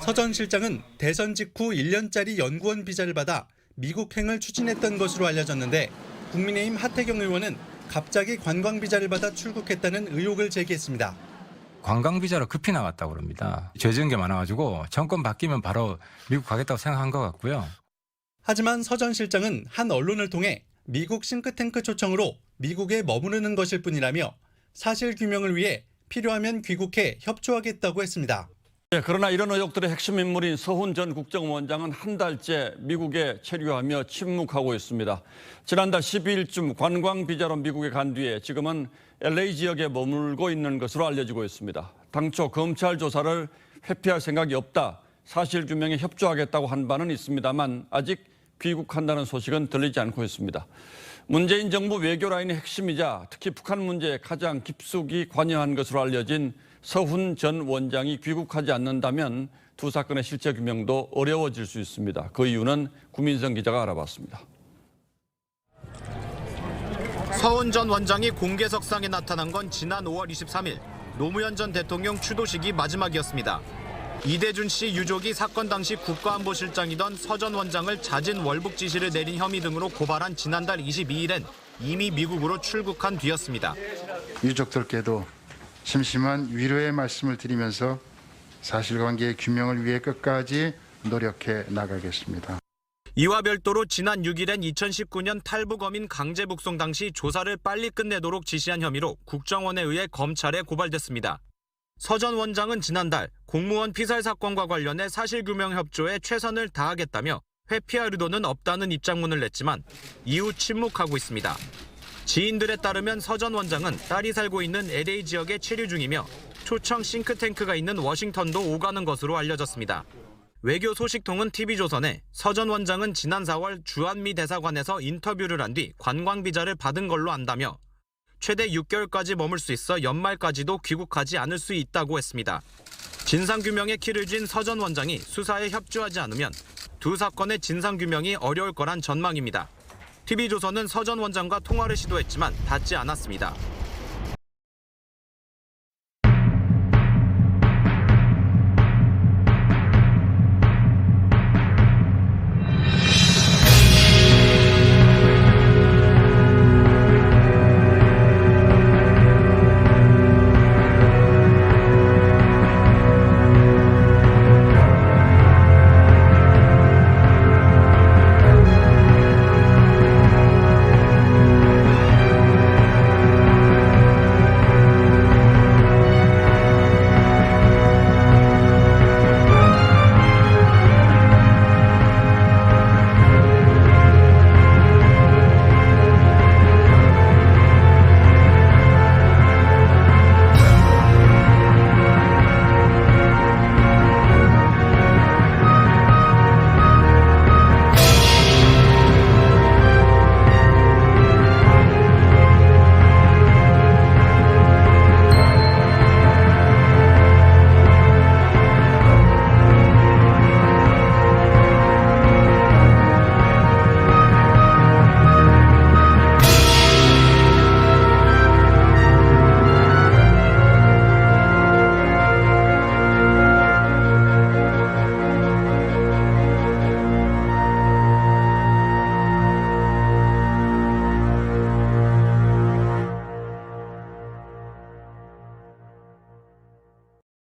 서 전 실장은 대선 직후 1년짜리 연구원 비자를 받아 미국행을 추진했던 것으로 알려졌는데 국민의힘 하태경 의원은 갑자기 관광 비자를 받아 출국했다는 의혹을 제기했습니다. 관광 비자로 급히 나갔다고 그럽니다. 죄지은 게 많아가지고 정권 바뀌면 바로 미국 가겠다고 생각한 것 같고요. 하지만 서 전 실장은 한 언론을 통해 미국 싱크탱크 초청으로 미국에 머무르는 것일 뿐이라며 사실 규명을 위해 필요하면 귀국해 협조하겠다고 했습니다. 그러나 이런 의혹들의 핵심 인물인 서훈 전 국정원장은 한 달째 미국에 체류하며 침묵하고 있습니다. 지난달 12일쯤 관광 비자로 미국에 간 뒤에 지금은 LA 지역에 머물고 있는 것으로 알려지고 있습니다. 당초 검찰 조사를 회피할 생각이 없다, 사실 규명에 협조하겠다고 한 바는 있습니다만 아직 귀국한다는 소식은 들리지 않고 있습니다. 문재인 정부 외교 라인의 핵심이자 특히 북한 문제에 가장 깊숙이 관여한 것으로 알려진 서훈 전 원장이 귀국하지 않는다면 두 사건의 실체 규명도 어려워질 수 있습니다. 그 이유는 구민성 기자가 알아봤습니다. 서훈 전 원장이 공개석상에 나타난 건 지난 5월 23일 노무현 전 대통령 추도식이 마지막이었습니다. 이대준 씨 유족이 사건 당시 국가안보실장이던 서 전 원장을 자진 월북 지시를 내린 혐의 등으로 고발한 지난달 22일엔 이미 미국으로 출국한 뒤였습니다. 유족들께도 심심한 위로의 말씀을 드리면서 사실관계 규명을 위해 끝까지 노력해 나가겠습니다. 이와 별도로 지난 6일엔 2019년 탈북어민 강제 북송 당시 조사를 빨리 끝내도록 지시한 혐의로 국정원에 의해 검찰에 고발됐습니다. 서 전 원장은 지난달 공무원 피살 사건과 관련해 사실규명 협조에 최선을 다하겠다며 회피할 의도는 없다는 입장문을 냈지만 이후 침묵하고 있습니다. 지인들에 따르면 서 전 원장은 딸이 살고 있는 LA 지역에 체류 중이며 초청 싱크탱크가 있는 워싱턴도 오가는 것으로 알려졌습니다. 외교 소식통은 TV조선에 서 전 원장은 지난 4월 주한미 대사관에서 인터뷰를 한 뒤 관광 비자를 받은 걸로 안다며 최대 6개월까지 머물 수 있어 연말까지도 귀국하지 않을 수 있다고 했습니다. 진상규명의 키를 쥔 서 전 원장이 수사에 협조하지 않으면 두 사건의 진상규명이 어려울 거란 전망입니다. TV조선은 서 전 원장과 통화를 시도했지만 받지 않았습니다.